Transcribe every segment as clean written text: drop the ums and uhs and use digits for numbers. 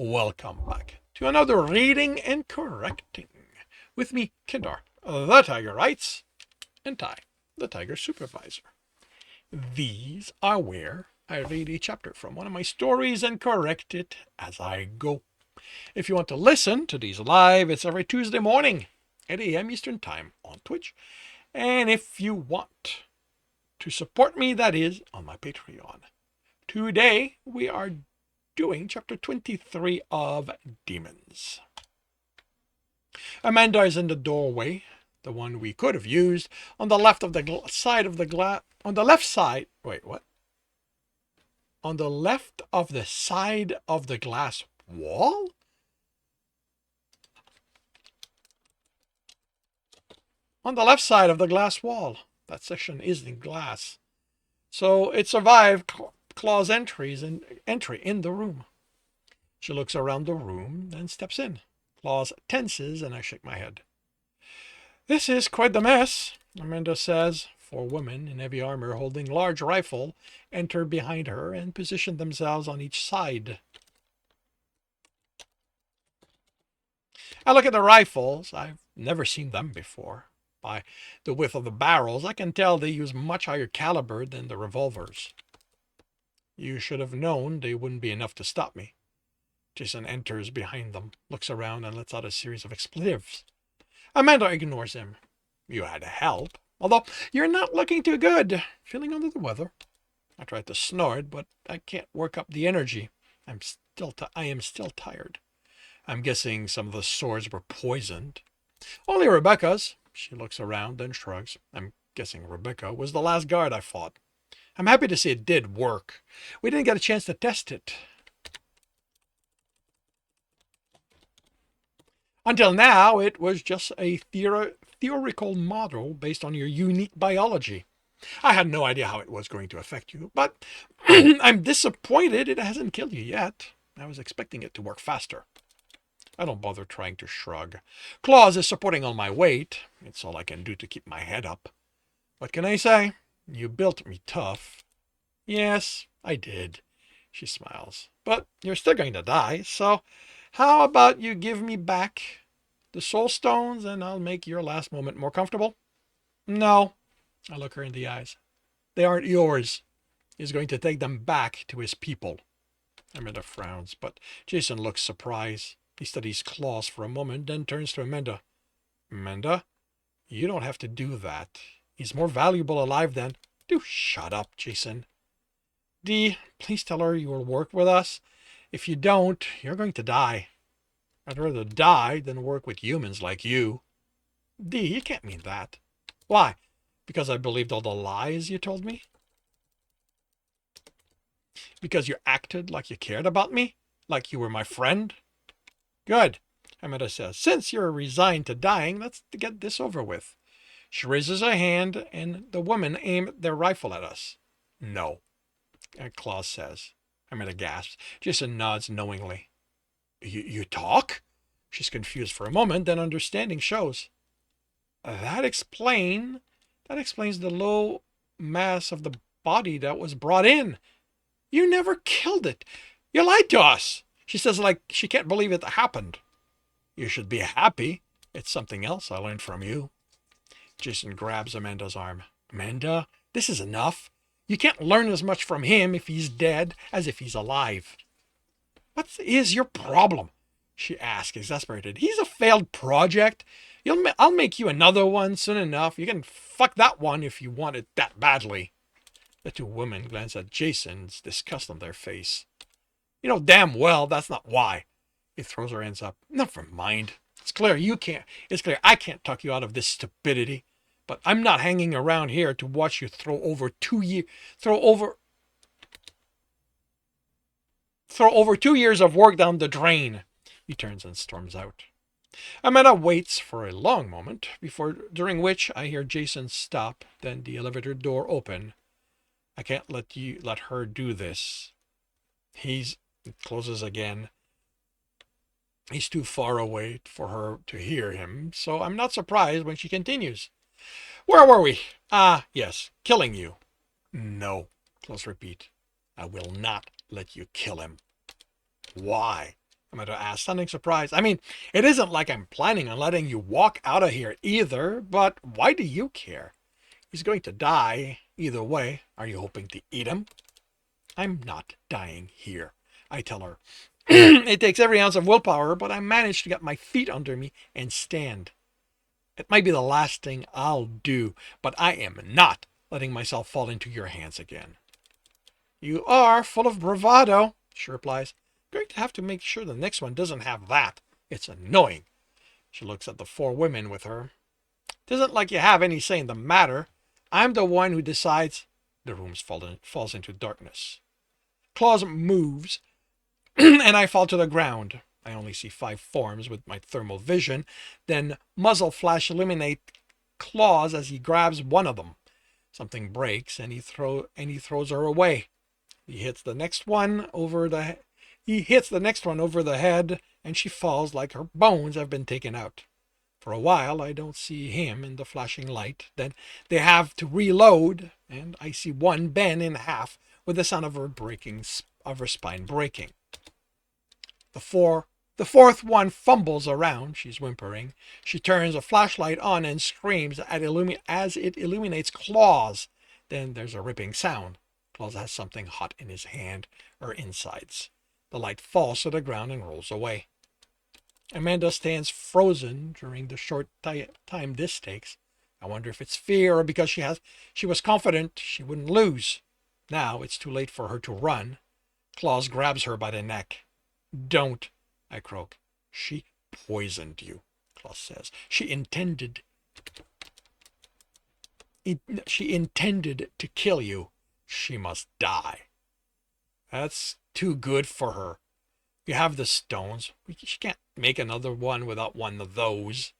Welcome back to another reading and correcting with me, Kindar, the Tiger Writes, and Ty, the Tiger Supervisor. These are where I read a chapter from one of my stories and correct it as I go. If you want to listen to these live, it's every Tuesday morning, 8 a.m. Eastern Time on Twitch. And if you want to support me, that is on my Patreon. Today, we are doing chapter 23 of Demons. Amanda is in the doorway, the one we could have used, on the left of the side of the glass. On the left side. Wait, what? On the left of the side of the glass wall? On the left side of the glass wall. That section is in glass. So it survived Claw's entry in the room. She looks around the room, then steps in. Claws tenses, and I shake my head. This is quite the mess, Amanda says. 4 women in heavy armor holding large rifle enter behind her and position themselves on each side. I look at the rifles. I've never seen them before. By the width of the barrels, I can tell they use much higher caliber than the revolvers. You should have known they wouldn't be enough to stop me. Jason enters behind them, looks around, and lets out a series of expletives. Amanda ignores him. You had help, although you're not looking too good. Feeling under the weather. I tried to snort, but I can't work up the energy. I am still tired. I'm guessing some of the swords were poisoned. Only Rebecca's. She looks around, then shrugs. I'm guessing Rebecca was the last guard I fought. I'm happy to see it did work. We didn't get a chance to test it. Until now, it was just a theoretical model based on your unique biology. I had no idea how it was going to affect you, but I'm disappointed it hasn't killed you yet. I was expecting it to work faster. I don't bother trying to shrug. Claws is supporting all my weight. It's all I can do to keep my head up. What can I say? You built me tough. Yes, I did. She smiles. But you're still going to die, so how about you give me back the soul stones and I'll make your last moment more comfortable? No. I look her in the eyes. They aren't yours. He's going to take them back to his people. Amanda frowns, but Jason looks surprised. He studies Claws for a moment, then turns to Amanda. Amanda, you don't have to do that. He's more valuable alive than... Do shut up, Jason. Dee, please tell her you will work with us. If you don't, you're going to die. I'd rather die than work with humans like you. Dee, you can't mean that. Why? Because I believed all the lies you told me? Because you acted like you cared about me? Like you were my friend? Good, Amanda says. Since you're resigned to dying, let's get this over with. She raises her hand, and the women aim their rifle at us. No, Claus says. Amanda gasps. Jason nods knowingly. You talk? She's confused for a moment, then understanding shows. That explains the low mass of the body that was brought in. You never killed it. You lied to us. She says like she can't believe it happened. You should be happy. It's something else I learned from you. Jason grabs Amanda's arm. Amanda, this is enough. You can't learn as much from him if he's dead as if he's alive. What is your problem? She asks, exasperated. He's a failed project. I'll make you another one soon enough. You can fuck that one if you want it that badly. The 2 women glance at Jason's disgust on their face. You know damn well that's not why. He throws her hands up. Never mind. It's clear I can't talk you out of this stupidity. But I'm not hanging around here to watch you throw over 2 years of work down the drain. He turns and storms out. Amanda waits for a long moment, during which I hear Jason stop, then the elevator door open. I can't let her do this. He closes again. He's too far away for her to hear him, so I'm not surprised when she continues. Where were we? Yes, killing you. No, Close repeat. I will not let you kill him. Why? Amanda asked, sounding surprised. I mean, it isn't like I'm planning on letting you walk out of here either, but why do you care? He's going to die either way. Are you hoping to eat him? I'm not dying here, I tell her. It takes every ounce of willpower, but I managed to get my feet under me and stand. It might be the last thing I'll do, but I am not letting myself fall into your hands again. You are full of bravado, she replies. I'm going to have to make sure the next one doesn't have that. It's annoying. She looks at the four women with her. It isn't like you have any say in the matter. I'm the one who decides. The room falls into darkness. Claus moves, and I fall to the ground. I only see 5 forms with my thermal vision. Then muzzle flash illuminate Claus as he grabs one of them. Something breaks, and he throws her away. He hits the next one over the head, and she falls like her bones have been taken out. For a while, I don't see him in the flashing light. Then they have to reload, and I see one bend in half with the sound of her spine breaking. The fourth one fumbles around. She's whimpering. She turns a flashlight on and screams as it illuminates Claus. Then there's a ripping sound. Claus has something hot in his hand or insides. The light falls to the ground and rolls away. Amanda stands frozen during the short time this takes. I wonder if it's fear or because she was confident she wouldn't lose. Now it's too late for her to run. Claus grabs her by the neck. Don't, I croak. She poisoned you, Claus says. She intended to kill you. She must die. That's too good for her. You have the stones. She can't make another one without one of those.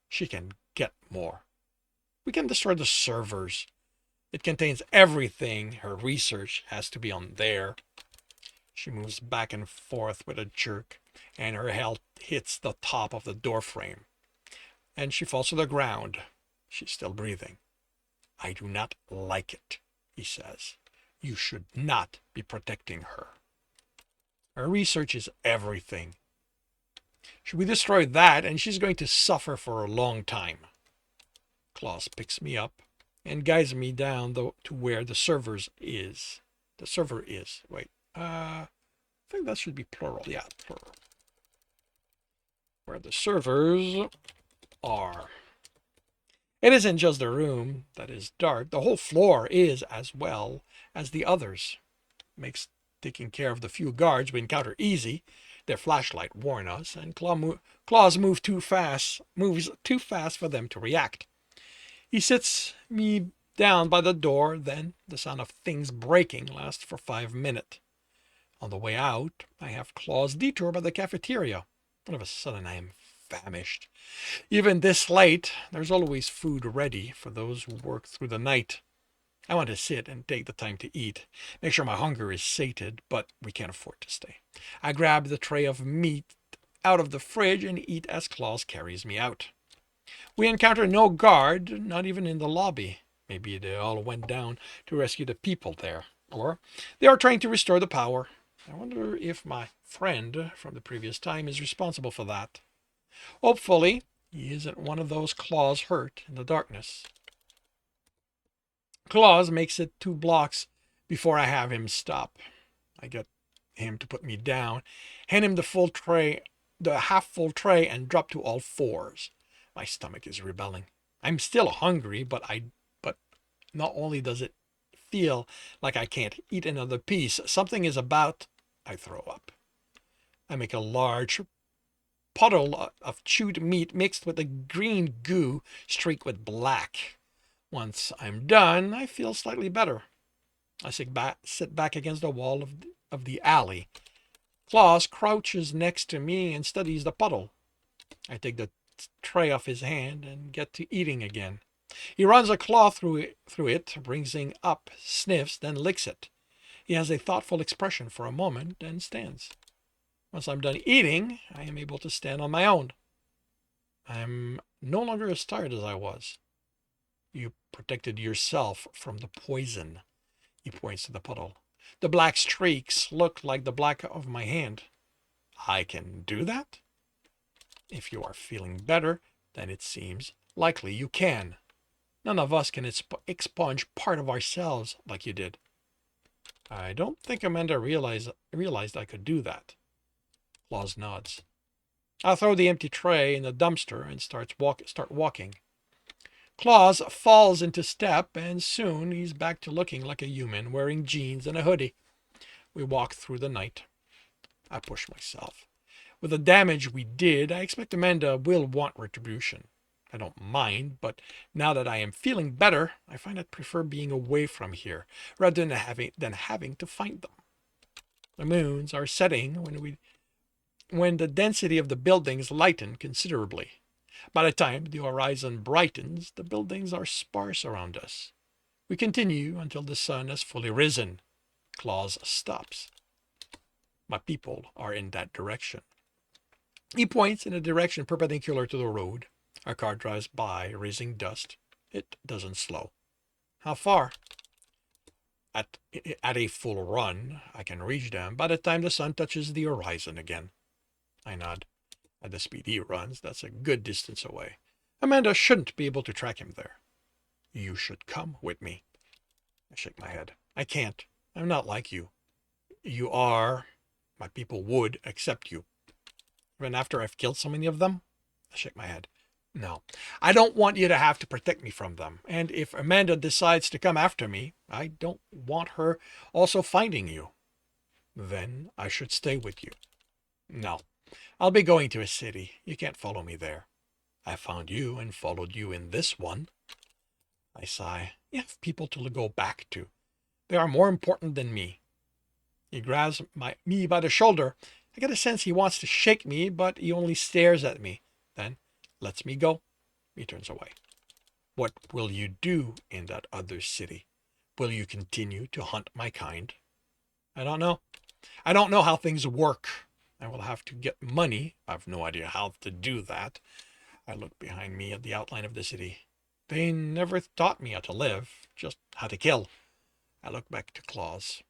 She can get more. We can destroy the servers. It contains everything her research has to be on there. She moves back and forth with a jerk, and her head hits the top of the door frame. And she falls to the ground. She's still breathing. I do not like it, he says. You should not be protecting her. Her research is everything. Should we destroy that, and she's going to suffer for a long time. Claus picks me up and guides me down to where the server is. Wait, I think that should be plural. Yeah, plural. Where the servers are. It isn't just the room that is dark. The whole floor is as well as the others. Makes taking care of the few guards we encounter easy. Their flashlight warn us, and Claus moves too fast for them to react. He sits me down by the door, then the sound of things breaking lasts for 5 minutes. On the way out, I have Claus detour by the cafeteria. All of a sudden, I am famished. Even this late, there's always food ready for those who work through the night. I want to sit and take the time to eat, make sure my hunger is sated, but we can't afford to stay. I grab the tray of meat out of the fridge and eat as Claus carries me out. We encounter no guard, not even in the lobby. Maybe they all went down to rescue the people there, or they are trying to restore the power. I wonder if my friend from the previous time is responsible for that. Hopefully, he isn't one of those Claus hurt in the darkness. Claus makes it 2 blocks before I have him stop. I get him to put me down, hand him the half-full tray, and drop to all fours. My stomach is rebelling. I'm still hungry, but not only does it feel like I can't eat another piece, something is about. I throw up. I make a large puddle of chewed meat mixed with a green goo streaked with black. Once I'm done, I feel slightly better. I sit back against the wall of the alley. Claus crouches next to me and studies the puddle. I take the tray off his hand and get to eating again. He runs a claw through it, brings it up, sniffs, then licks it. He has a thoughtful expression for a moment, then stands. Once I'm done eating, I am able to stand on my own. I'm no longer as tired as I was. You protected yourself from the poison. He points to the puddle. The black streaks look like the black of my hand. I can do that. If you are feeling better, then it seems likely you can. None of us can expunge part of ourselves like you did. I don't think Amanda realized I could do that. Claus nods. I'll throw the empty tray in the dumpster and start walking. Claus falls into step, and soon he's back to looking like a human wearing jeans and a hoodie. We walk through the night. I push myself. With the damage we did, I expect Amanda will want retribution. I don't mind, but now that I am feeling better, I find I'd prefer being away from here rather than having to find them. The moons are setting when the density of the buildings lighten considerably. By the time the horizon brightens, the buildings are sparse around us. We continue until the sun has fully risen. Claus stops. My people are in that direction. He points in a direction perpendicular to the road. Our car drives by, raising dust. It doesn't slow. How far? At a full run, I can reach them by the time the sun touches the horizon again. I nod. At the speed he runs, that's a good distance away. Amanda shouldn't be able to track him there. You should come with me. I shake my head. I can't. I'm not like you. You are. My people would accept you. Even after I've killed so many of them? I shake my head. No, I don't want you to have to protect me from them. And if Amanda decides to come after me, I don't want her also finding you. Then I should stay with you. No, I'll be going to a city. You can't follow me there. I found you and followed you in this one. I sigh. You have people to go back to. They are more important than me. He grabs me by the shoulder. I get a sense he wants to shake me, but he only stares at me. Then lets me go. He turns away. What will you do in that other city? Will you continue to hunt my kind? I don't know. I don't know how things work. I will have to get money. I have no idea how to do that. I look behind me at the outline of the city. They never taught me how to live, just how to kill. I look back to Claus.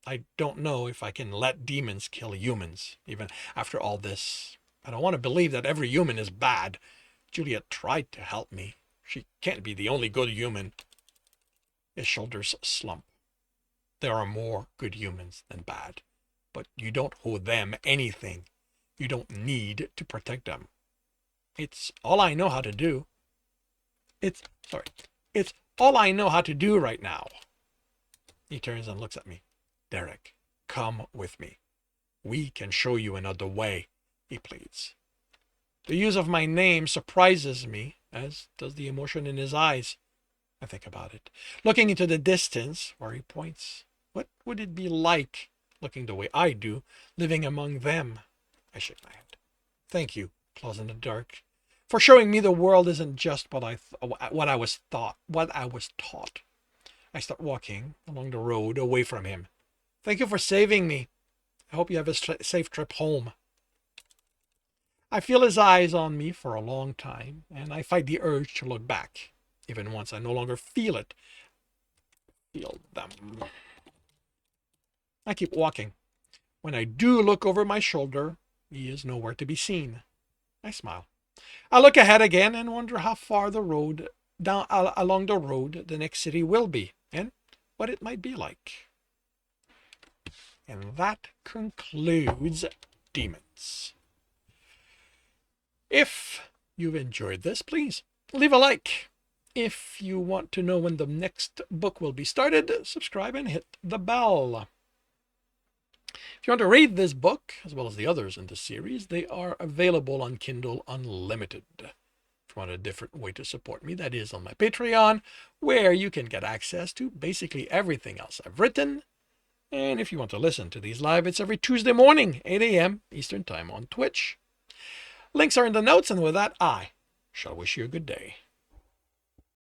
I don't know if I can let demons kill humans, even after all this. I don't want to believe that every human is bad. Juliet tried to help me. She can't be the only good human. His shoulders slump. There are more good humans than bad, but you don't owe them anything. You don't need to protect them. It's all I know how to do. It's all I know how to do right now. He turns and looks at me. Derick, come with me. We can show you another way, he pleads. The use of my name surprises me, as does the emotion in his eyes. I think about it, looking into the distance where he points. What would it be like, looking the way I do, living among them? I shake my head. Thank you, Claus in the dark, for showing me the world isn't just what I was taught. I start walking along the road away from him. Thank you for saving me. I hope you have a safe trip home. I feel his eyes on me for a long time, and I fight the urge to look back. Even once I no longer feel it. Feel them. I keep walking. When I do look over my shoulder, he is nowhere to be seen. I smile. I look ahead again and wonder how far along the road the next city will be, and what it might be like. And that concludes Demons. If you've enjoyed this, please leave a like. If you want to know when the next book will be started, subscribe and hit the bell. If you want to read this book, as well as the others in the series, they are available on Kindle Unlimited. If you want a different way to support me, that is on my Patreon, where you can get access to basically everything else I've written. And if you want to listen to these live, it's every Tuesday morning, 8 a.m. Eastern Time on Twitch. Links are in the notes, and with that, I shall wish you a good day.